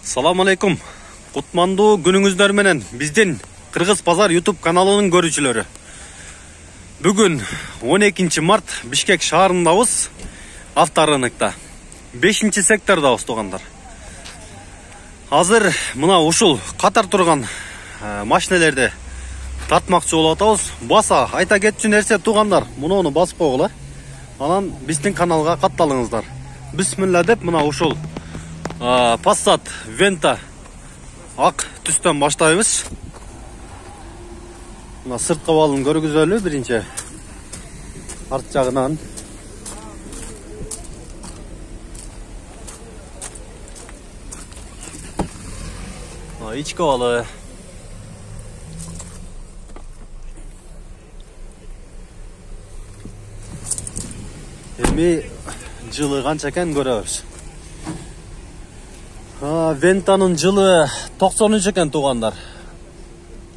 Салам алейкум. Кутмандуу күнүңүздөр менен биздин Кыргыз Базар YouTube каналынын көрүүчүлөрү. Бүгүн 12 март Бишкек шаарындабыз, авторыныкта. 5 сектордабыз тугандар. Азыр мына ушул катар турган машинелерди тартмакчы болуп атабыз. Баса айта кетчү нерсе тугандар, муну басып койгула. Анан биздин каналга катталыңыздар. Бисмилла деп мына ушул Passat Venta ак түстөн баштайбыз. Мына сырткы балын көргүзөлү биринчи. Арт жагынан. Ички балы. Эми жылы канча экен көрөбүз. Вентанын жылы 93 экен тугандар.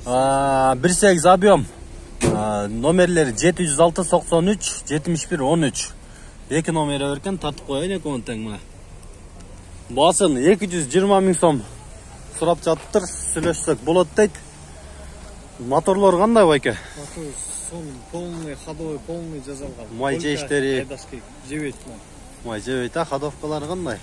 1.8 объем. Номерлери 706 93 71 13. Эки номери беркен, тартып коеюн экөөнү тең мына. Басын 220 000 сом сурап жатыптыр, сүйлөшсөк болот дейт. Моторлор кандай байке? Мотор полный, ходовой полный жазалган. Май жештери жебейт. Май жебейт, ходовкалары кандай?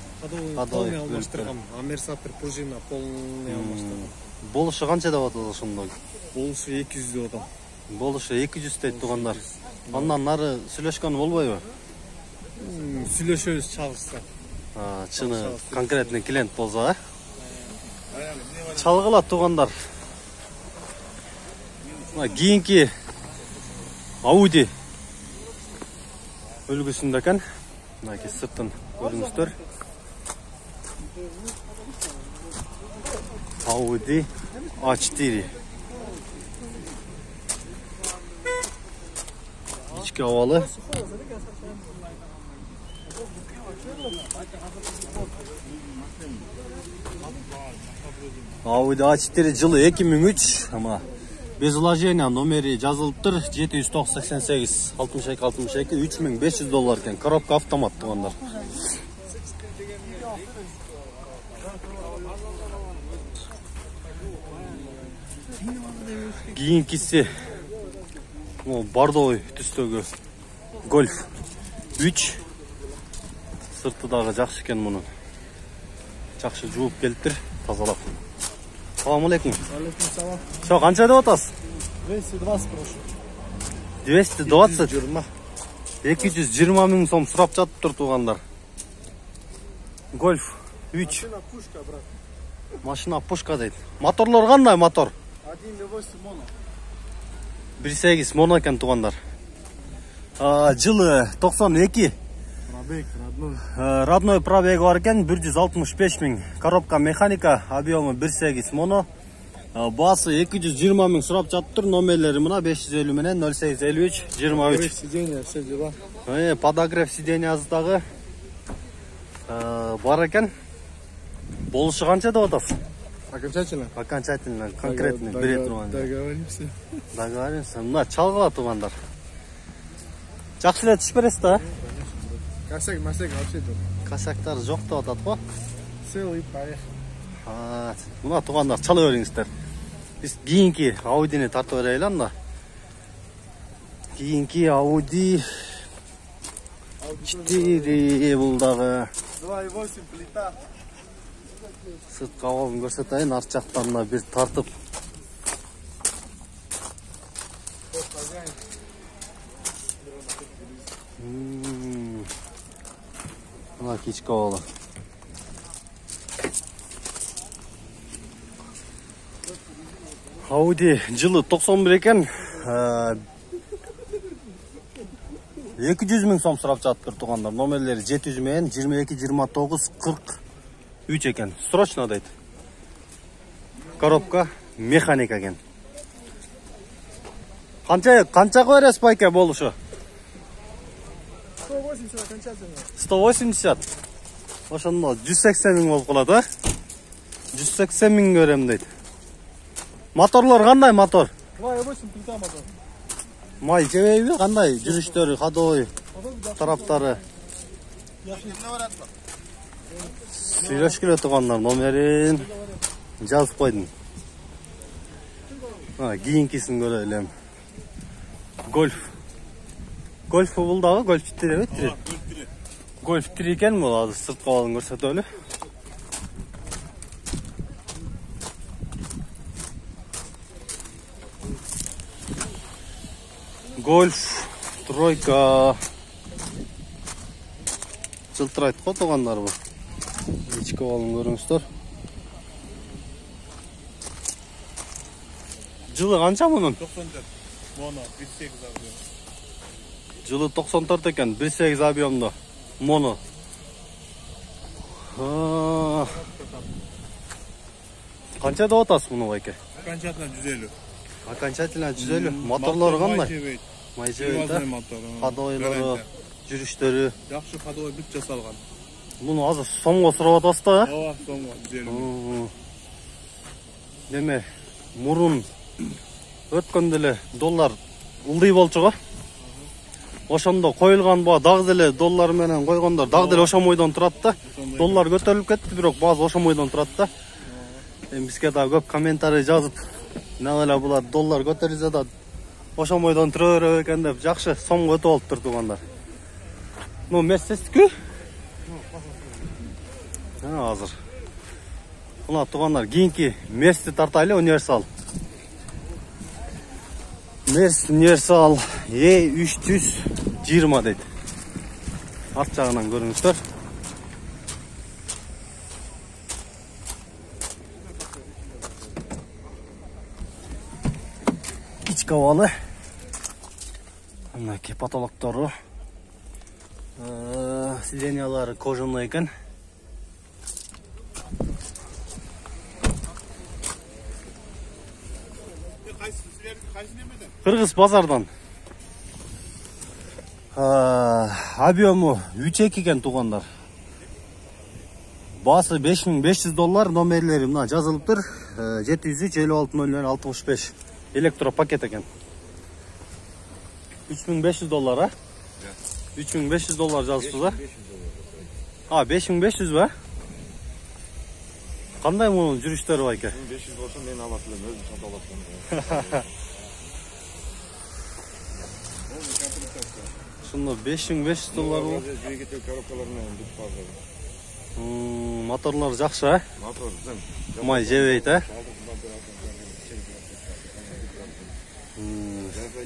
Ходовой алмаштырган. Амортизатор пружина полный алмаштырган. Болушу канча деп атат ошондой? Болушу 200 деп атам. Болушу 200 дейт тугандар. Андан нары сүйлөшкөн болбойбу? Сүйлөшөбүз чалышса. Чыны конкретный клиент болсо, чалгыла тугандар. Кийинки Audi үлгүсүндө экен. Мына сыртын көрүңүздөр. Audi A4. Ички абалы. Audi A4 жылы 2003, ама без вложения номери жазылыптыр. 788 62 62 3500 доллар экен. Коробка автомат тугандар. Кийинкиси бордовый түстөгү Golf 3. Сырты дагы жакшы экен мунун. Жакшы жууп келиптир, тазалап. Салам алейкум. Алейкум салам. Что, канча деп атасыз? 220 прошу. 220? 220 000 сом сурап жатыптыр тугандар. Golf 3. Машина пушка, брат. Машина пушка дейт. Моторлор кандай мотор? 1.8 моно. 1.8 моно экен тугандар. Жылы 92. Пробег родной. Родной пробеги бар экен, 165 000. Коробка механика, объемы 1.8 моно. Басы 220 000 сурап жатыптыр. Номерлери мына 550 менен 0853 23. Сиденье, все дела. Подогрев сиденьясы дагы бар экен. Болушу канча деп атасыз? Окончательно? Окончательно, конкретный, бере турган. Договоримся. Договоримся. Мына чалгыла тугандар. Жакшы эле түшүп бересиз да? Косяк, масяк вообще тут. Косяктар жок деп атат го. Сел и поехал. Мына тугандар чала бериңиздер. Биз кийинки Audini тартып берели анда. Кийинки Audi 4 бул дагы 2.8 плита. сырткы абалын көрсөтөйүн, арт жактан да бир тартып. Мына кички абалы. Audi жылы 91 экен. 200 000 сом сурап жатыптыр тугандар. Номерлери 700 менен 22 29 43 экен. Срочно дейт. Коробка механика экен. Канчага бересиз байке болушу? 180 окончательно. 180. Ошондо 180 000 болуп калат, а? 180 000 берем дейт. Моторлор кандай мотор? 2.8 плита мотор. Май жебейби? Кандай жүрүштөрү, ходовой тараптары? Сүйлөшкүлө тугандар, номерин жазып койдум. Кийинкисин көрөлүм. Гольф. Гольф бул дагы гольф 3. Гольф 3 экен бул, азыр сырткы абалын көрсөтөлү. Гольф тройка. Жылтырайт го тугандар бу. Ички абалын көрүңүздөр. Жылы канча мунун? 94. Моно 1.8 объем. Жылы 94 экен, 1.8 объемдо. Моно. Канча деп атасыз муну байке? Окончательно 150. Окончательно 150. Моторлору кандай? Май жебейт, ходойлору, жүрүштөрү. Жакшы ходовой бүт жасалган. Муну азыр сомго сурап атасыз да, Ооба, сомго 150. Деме, мурун өткөндө эле доллар ылдый болчу го. Ошондо коюлган баа дагы деле доллар менен койгондор дагы деле ошомойдон турат да. Доллар көтөрүлүп кетти, бирок баазы ошомойдон турат да. Бизге да көп комментарий жазып, эмне эле булар доллар көтөрүлсө да ошомойдон тура берет экен деп жакшы сомго өтүп алыптыр тугандар. Ну, Мерседестики? Азыр. Мына тугандар, кийинки Мерсти тартайлы, универсал. Мерс универсал E320 дейт. Арт жагынан көрүңүздөр. Ички абалы. Мынакей потолоктору. Сиденьялары кожаный экен. Кыргыз базардан. Объему 3.2 экен тугандар. Басы $5500, номерлери мына жазылыптыр. 703-56-00-65 электропакет экен. $3500, а? $3500 жазыпты да? $5500 ба? Кандай мунун жүрүштөрү байке? 500 болсо мен алат элем, өзүм сатып алат элем. Шуну $5500 бул. Двигатель коробкалар менен бүт базар. Моторлор жакшы, а? Мотор зым. Май жебейт, а?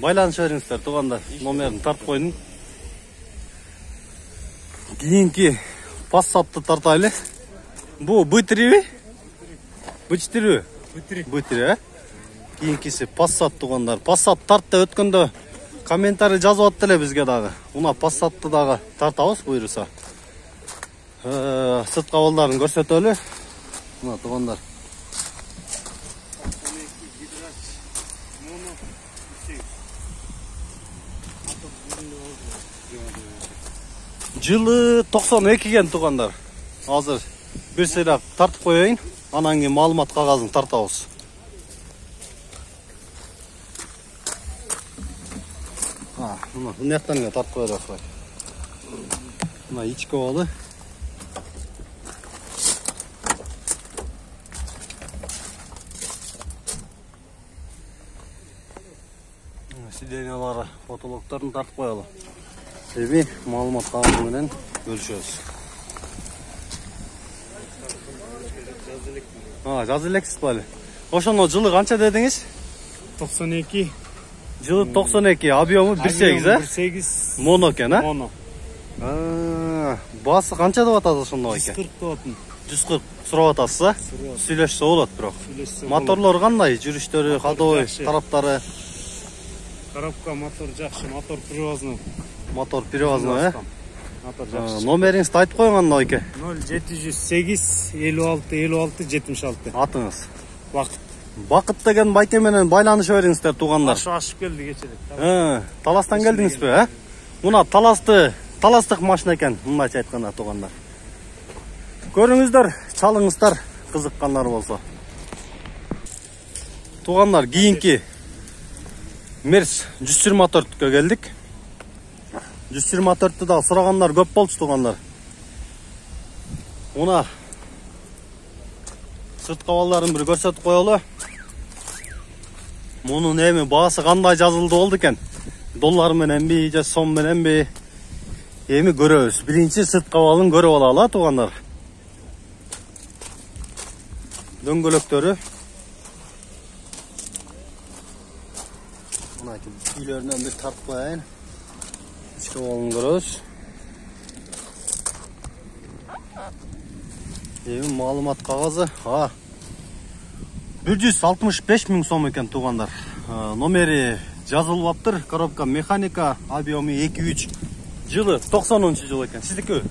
Байланыша бериңиздер тугандар, номерин тартып койдум. Кийинки Passat'ты тартайлы. Бу B3? B4? B3, а? Кийинкиси Passat тугандар. Passat тартты өткөндө комментарий жазып атты эле бизге дагы. Мына Passat'ты дагы тартабыз буйруса. Сырткы абалдарын көрсөтөлү. Мына тугандар. Жылы 92 экен тугандар. Азыр бир сыйрак тартып коеюн, анан кийин маалымат кагазын тартабыз. Мына мынаяктан эле тартып коелу акча. Мына ички абалы. Сиденьялары, потолокторун тартып коелу. Эми маалымат кагазы менен бөлүшөбүз. Жазы элексиз бали. Ошоно жылы канча дедиңиз? 92. Жылы 92, объему 1.8, а? 1.8. Моно экен, а? Моно. Басы канча деп атасыз ошондо байке? 140 деп атам. 140 сурап атасыз, а? Сүйлөшсө болот бирок. Моторлор кандай? Жүрүштөрү, ходовой тараптары? Коробка, мотор жакшы, мотор привозной. Мотор привозной, а? Мотор жакшы. Номериңизди айтып коюңан байке. 0708 56 56 76. Атыңыз. Бакыт. Бакыт деген байке менен байланыша бериңиздер тугандар. Ашып келди кечелек. Таластан келдиңизби, а? Мына таластык машина экен, мындайча айтканда тугандар. Көрүңүздөр, чалыңыздар, кызыккандар болсо. Тугандар, кийинки Мерс 124-кө келдик. 124-ті да сұрагандар көп болчу тугандар. Мына сырт кабалдарын бир көрсөтүп коелу. Мунун эми баасы кандай жазылды болду экен? Доллар мененби же сом мененби? Эми көрөбүз. Биринчи сырт кабалын көрүп алалы, туугандар. Дөңгөлөктөрү. Мынакей үйлөрүнөн бир тартып коеюн. Ички кабалын көрөбүз. Эми маалымат кагазы. 165 000 сом экен, туугандар. Номери жазылбаптыр. Коробка механика, объемы 2-3. Жылы 90-жыл экен. Сиздики?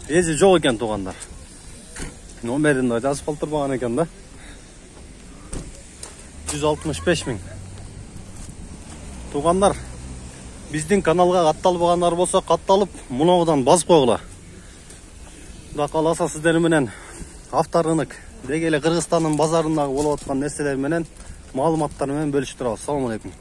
Эзи жок экен, туугандар. Номерин да жазып калтырбаган экен да. 165 000. Туугандар, биздин каналга катталбагандар болсо, катталып, мунабудан басып койгула. Кудай кааласа сиздер менен авторынок деги эле Кыргызстандын базарындагы болуп аткан нерселер менен, маалыматтар менен бөлүшүп турабыз. Assalamu alaikum.